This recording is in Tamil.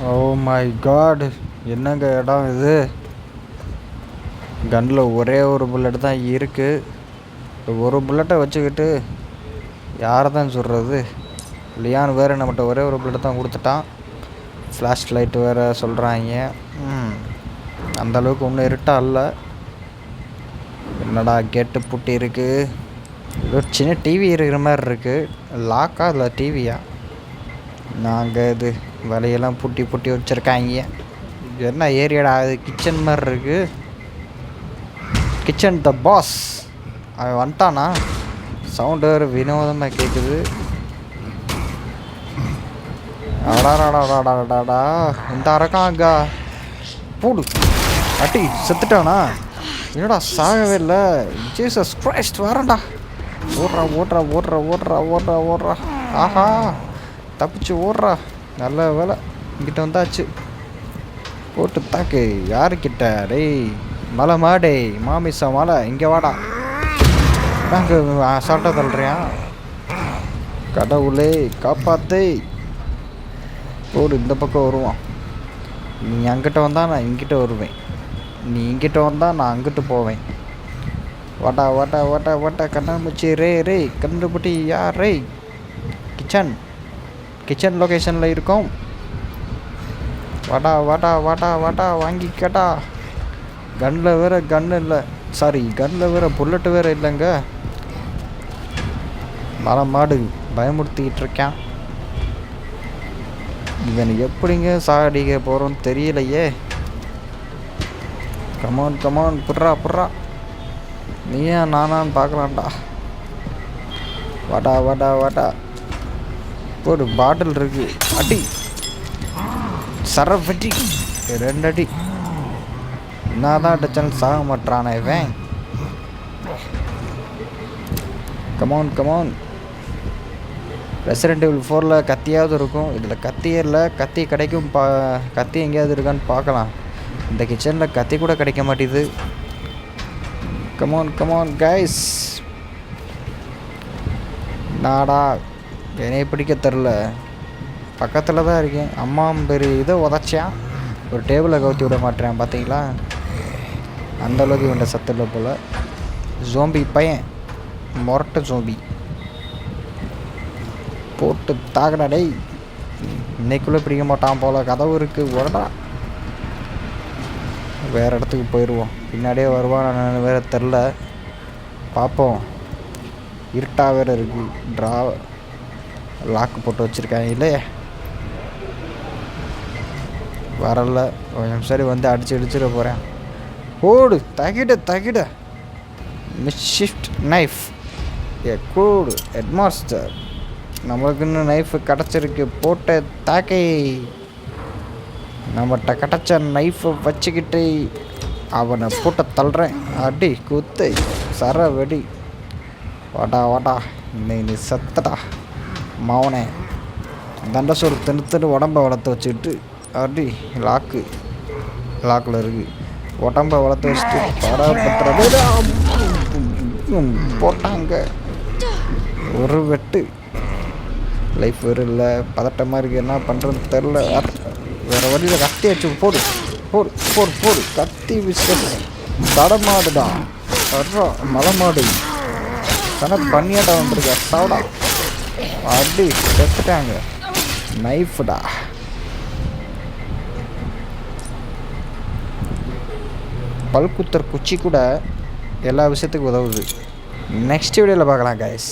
ஓ மை காட், என்னங்க இடம் இது? கன்னில் ஒரே ஒரு புல்லட் தான் இருக்குது. ஒரு புல்லட்டை வச்சுக்கிட்டு யாரை தான் சொல்கிறது? லியான் வேறு நம்மகிட்ட ஒரே ஒரு புல்லட் தான் கொடுத்துட்டான். ஃப்ளாஷ் லைட்டு வேறு சொல்கிறாங்க. அந்தளவுக்கு ஒன்றும் இருட்டாக இல்லை. என்னடா கேட்டு பூட்டி இருக்குது. ஒரு சின்ன டிவி இருக்கிற மாதிரி இருக்குது. லாக்கா இல்லை டிவியா? நாங்கள் இது வலையெல்லாம் பூட்டி பூட்டி வச்சுருக்காங்க. என்ன ஏரியாடா அது? கிச்சன் மாதிரி இருக்குது. கிச்சன் த பாஸ் அவன் வந்துட்டானா? சவுண்டு வேறு வினோதமாக கேட்குது. அடாடாடாடாடாடா, இந்த அரக்காங்கா பூடு அட்டி செத்துட்டானா? என்னடா சாகவே இல்லை? ஜீசஸ் கிரைஸ்ட், வரேன்டா. ஓடுறா ஓடுறா ஓடுறா ஓடுறா ஓடுறா ஓடுறா. ஆஹா, தப்பிச்சு ஓடுறா. நல்ல வேலை இங்கிட்ட வந்தாச்சு. போட்டு தாக்கு. யாருக்கிட்ட? டேய் மலை மாடே, மாமிசா மலை, இங்கே வாடா. நாங்கள் அசால்ட்டாக தள்ளுறியா? கடவுளே காப்பாத்து. போடு, இந்த பக்கம் வருவான். நீ அங்கிட்ட வந்தால் நான் இங்கிட்ட வருவேன். நீ இங்கிட்ட வந்தால் நான் அங்கிட்டு போவேன். வாட்டா வாட்டா வாட்டா வாட்டா கண்ணாமூச்சி. ரே ரே கண்டுபிடி யார்? ரே கிச்சன் லொக்கேஷனில் இருக்கோம். வாட்டா வாட்டா வாட்டா வாட்டா வாங்கி கேட்டா. கன்னில் வேறு கன்று இல்லை, சாரி கன்னில் வேறு புல்லட்டு வேறு இல்லைங்க. மலை மாடு பயமுறுத்திக்கிட்டு இருக்கான். இவன் எப்படிங்க சாகடிக்க போகிறோன்னு தெரியலையே. கமான் கமான், புட்றா புட்றா. நீயா நானான்னு பார்க்கலான்டா. வாடா வாடா வாடா. ஒரு பாட்டில் இருக்கு. அடி சரவெட்டி 2 அடி. என்ன தான் அடிச்சாலும் சாக மாட்டானே இவன். Come on come on. ரெசிடென்ட் எவில் 4 கத்தியாவது இருக்கும். இதில் கத்தியே இல்லை. கத்தி கிடைக்கும். கத்தி எங்கேயாவது இருக்கான்னு பார்க்கலாம். இந்த கிச்சனில் கத்தி கூட கிடைக்க மாட்டேது. Come on come on guys. நாடா என்னைய பிடிக்க தெரில. பக்கத்தில் தான் இருக்கேன். அம்மா பெரிய இதை உதச்சான். ஒரு டேபிளை கவுத்தி விட மாட்டேன் பார்த்தீங்களா? அந்தளவுக்கு இவன்ட சத்து இல்லை போல். ஜோம்பி பையன், மொரட்ட ஜோம்பி. போட்டு தாக்கடா டேய். இன்னைக்குள்ளே பிடிக்க மாட்டான் போல். கதவு இருக்குது, உடனே வேறு இடத்துக்கு போயிடுவோம். பின்னாடியே வருவான் வேறு தெரில. பார்ப்போம். இருட்டாக வேறு இருக்குது. லாக்கு போட்டு வச்சுருக்காங்க இல்லையே. வரல கொஞ்சம். சரி வந்து அடிச்சுட போகிறேன். ஓடு தகிட. மிஸ்ஷிஃப்ட் நைஃப் ஏ கூடு ஹெட்மாஸ்டர். நம்மளுக்குன்னு நைஃபு கிடச்சிருக்கு. போட்ட தாக்கை. நம்மகிட்ட கிடச்ச நைஃபை வச்சுக்கிட்டு அவனை போட்ட தள்ளுறேன். அடி குத்து சர வெடி. வாடா வாடா, நீ சத்தடா மாவனே. தண்டசோறு தின்னு உடம்பை வளர்த்து வச்சுக்கிட்டு அடி. லாக்கில் இருக்குது. உடம்பை வளர்த்து வச்சுட்டு படப்படுத்துறது போட்டாங்க. ஒரு வெட்டு. லைஃப் வேறு இல்லை. பதட்டமாக இருக்குது. என்ன பண்ணுறதுன்னு தெரில. வேறு வழியில் கத்தி வச்சு போடு போடு போடு போடு. கத்தி விசேஷ தடமாடுடா. வர்றா மலை மாடு. கணக்கு பண்ணியாட்டா வந்துருக்க சாவடா. அடி செத்துட்டாங்க. நைஃப்டா. பல்குத்தர் குச்சி கூட எல்லா விஷயத்துக்கும் உதவுது. நெக்ஸ்ட் வீடியோவில் பார்க்கலாம் கைஸ்.